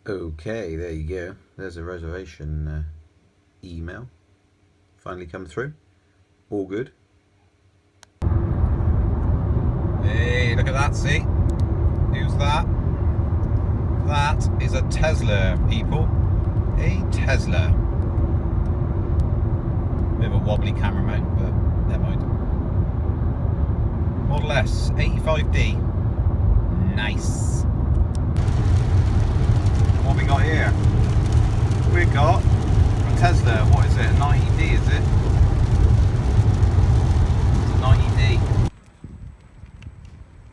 Okay, there you go. There's a reservation email. Finally come through. All good. Hey, look at that, see? Who's that? That is a Tesla, people. A Tesla. Bit of a wobbly camera mount, but never mind. Model S, 85D. Nice. What we got here? We got a Tesla, what is it, a 90D is it? It's a 90D.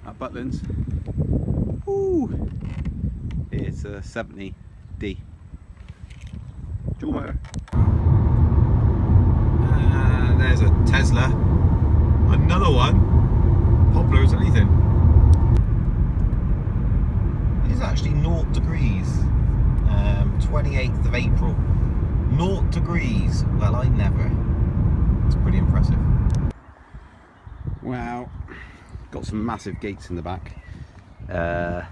At Butlins. Woo! It's a 70D. Dual motor. And there's a Tesla. Another one. Popular as anything. It's actually 0 degrees. 28th of April. 0 degrees. Well, I never. It's pretty impressive. Wow. Got some massive gates in the back. And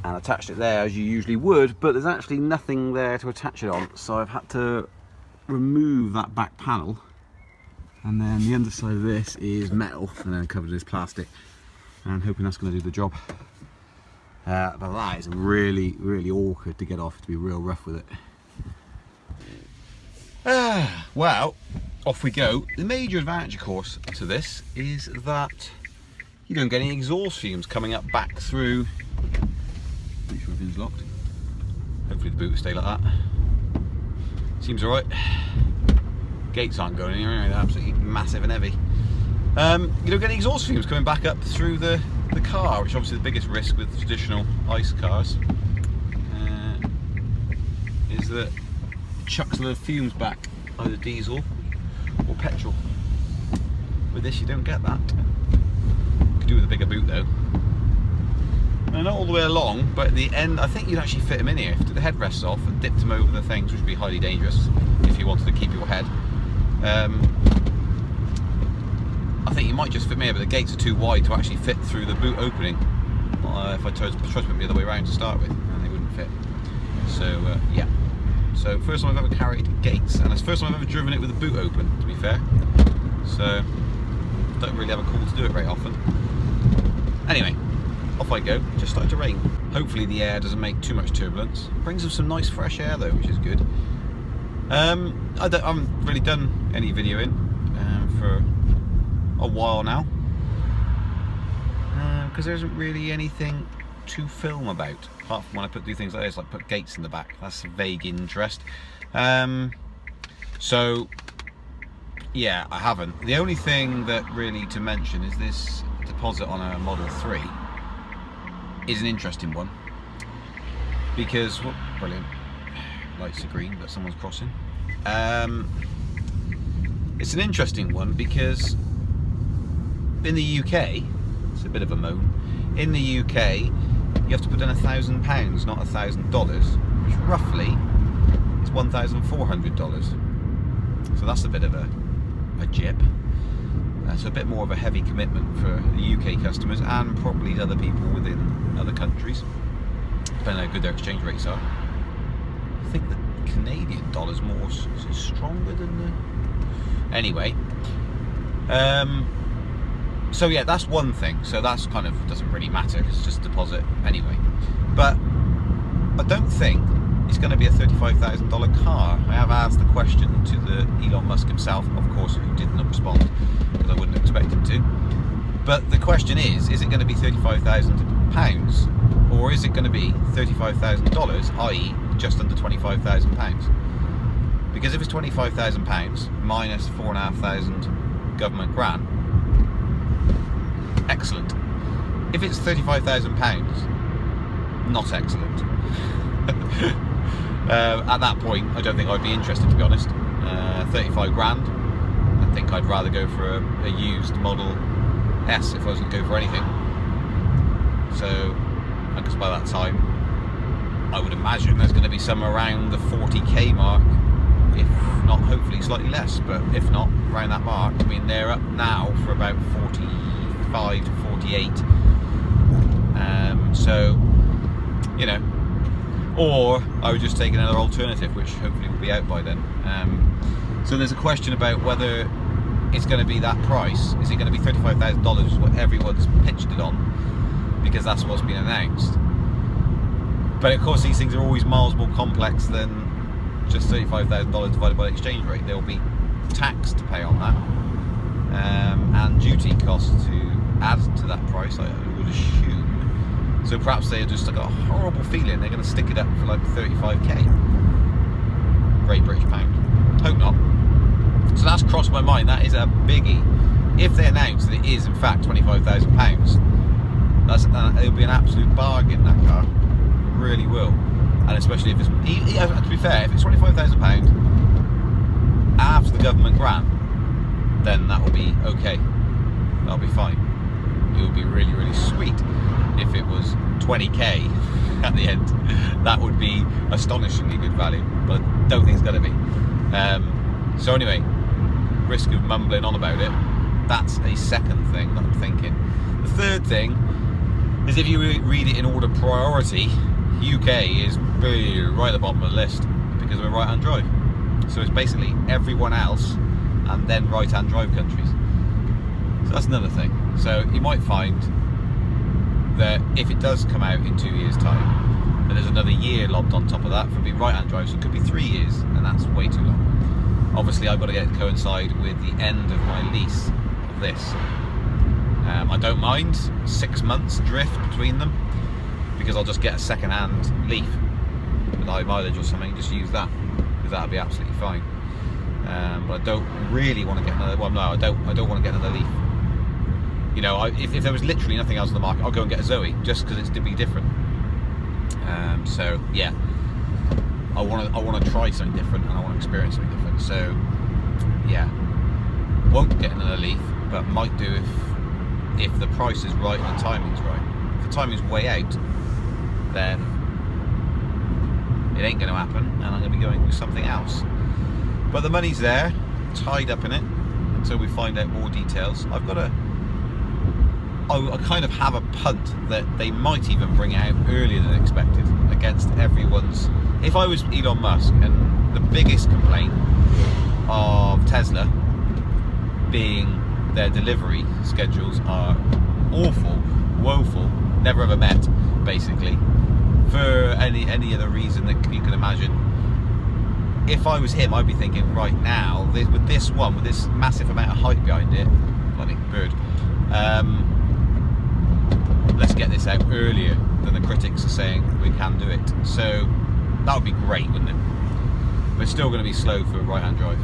attached it there as you usually would, but there's actually nothing there to attach it on. So I've had to remove that back panel. And then the underside of this is metal and then covered in this plastic. And I'm hoping that's going to do the job. But that is really, really awkward to get off, to be real rough with it. Well, off we go. The major advantage, of course, to this is that you don't get any exhaust fumes coming up back through. Make sure everything's locked. Hopefully the boot will stay like that. Seems alright. Gates aren't going anywhere, they're absolutely massive and heavy. You don't get any exhaust fumes coming back up through the car, which is obviously the biggest risk with traditional ICE cars, is that it chucks a load of fumes back, either diesel or petrol. With this you don't get that. You could do with a bigger boot though. Now, not all the way along, but at the end I think you'd actually fit them in here. If you took the headrests off and dipped them over the things, which would be highly dangerous if you wanted to keep your head. I think you might just fit me here, but the gates are too wide to actually fit through the boot opening. If I tried to put them the other way around to start with, and they wouldn't fit. So yeah. So first time I've ever carried gates, and it's the first time I've ever driven it with the boot open, to be fair. So don't really have a call to do it very often. Anyway, off I go. Just started to rain. Hopefully the air doesn't make too much turbulence. Brings us some nice fresh air though, which is good. I haven't really done any videoing for a while now, because there isn't really anything to film about, apart from when I do things like this, like put gates in the back. That's a vague interest. So yeah, I haven't. The only thing that really to mention is this deposit on a Model 3 is an interesting one, because brilliant, lights are green but someone's crossing. It's an interesting one because in the UK, it's a bit of a moan, in the UK you have to put in £1,000, not $1,000, which roughly is $1,400. So that's a bit of a jip. So a bit more of a heavy commitment for the UK customers and probably other people within other countries, depending on how good their exchange rates are. I think the Canadian dollar's more stronger than the... Anyway, so yeah, that's one thing. So that's kind of doesn't really matter because it's just a deposit anyway. But I don't think it's going to be a $35,000 car. I have asked the question to the Elon Musk himself, of course, who did not respond because I wouldn't expect him to. But the question is it going to be £35,000 or is it going to be $35,000, i.e. just under £25,000? Because if it's £25,000 minus £4,500 government grant, excellent. If it's £35,000, not excellent. At that point, I don't think I'd be interested, to be honest. 35 grand. I think I'd rather go for a used Model S if I was going to go for anything. So, because by that time, I would imagine there's going to be some around the 40k mark, if not hopefully slightly less, but if not around that mark. I mean, they're up now for about 45 to 48. So, you know, or I would just take another alternative, which hopefully will be out by then. So there's a question about whether it's going to be that price. Is it going to be $35,000, what everyone's pitched it on, because that's what's been announced. But of course these things are always miles more complex than just $35,000 divided by the exchange rate. There will be tax to pay on that, and duty costs to add to that price, I would assume. So perhaps they just got a horrible feeling they're going to stick it up for like 35k Great British pound. Hope not. So that's crossed my mind. That is a biggie. If they announce that it is in fact £25,000, that's it'll be an absolute bargain, that car. It really will. And especially if it's, to be fair, if it's £25,000 after the government grant, then that will be okay. That'll be fine. It would be really, really sweet if it was 20k at the end. That would be astonishingly good value, but I don't think it's going to be. So anyway, risk of mumbling on about it, that's a second thing that I'm thinking. The third thing is, if you read it in order priority, UK is right at the bottom of the list because of a right-hand drive. So it's basically everyone else and then right-hand drive countries. So that's another thing. So you might find that if it does come out in 2 years' time, then there's another year lobbed on top of that for being right-hand drive, so it could be 3 years, and that's way too long. Obviously I've got to get it coincide with the end of my lease of this. I don't mind 6 months drift between them, because I'll just get a second-hand Leaf with high mileage or something, just use that, because that'll be absolutely fine. But I don't really want to get another, well no, I don't want to get another Leaf. You know, if there was literally nothing else on the market, I'll go and get a Zoe, just because it's to be different. So yeah, I want to try something different, and I want to experience something different. So yeah, won't get another Leaf, but might do if the price is right and the timing's right. If the timing's way out, then it ain't going to happen, and I'm going to be going with something else. But the money's there, tied up in it, until we find out more details. I kind of have a punt that they might even bring it out earlier than expected, against everyone's. If I was Elon Musk, and the biggest complaint of Tesla being their delivery schedules are awful, woeful, never ever met, basically, for any other reason that you can imagine. If I was him, I'd be thinking, right now, with this massive amount of hype behind it, bloody bird, let's get this out earlier than the critics are saying we can do it. So that would be great, wouldn't it? But it's still going to be slow for right-hand drive.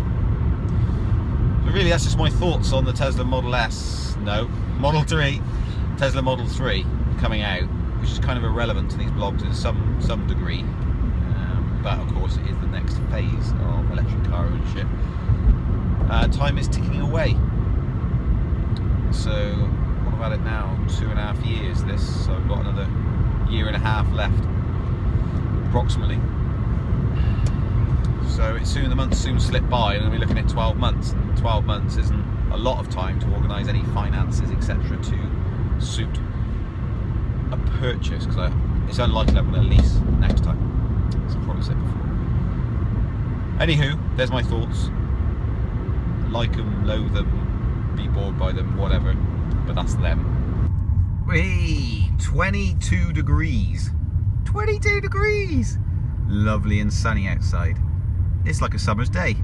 So really, that's just my thoughts on the Tesla Model S, no, Model 3, Tesla Model 3 coming out, which is kind of irrelevant to these blogs in some degree. But of course, it is the next phase of electric car ownership. Time is ticking away. So what about it now? 2.5 years this, so I've got another 1.5 years left, approximately. So the months soon slip by, and I'll be looking at 12 months. And 12 months isn't a lot of time to organise any finances, etc., to suit a purchase, because it's unlikely I'm going to lease next time, as I've probably said before. Anywho, there's my thoughts. Like them, loathe them, be bored by them, whatever, but that's them. Whee! 22 degrees. 22 degrees! Lovely and sunny outside. It's like a summer's day.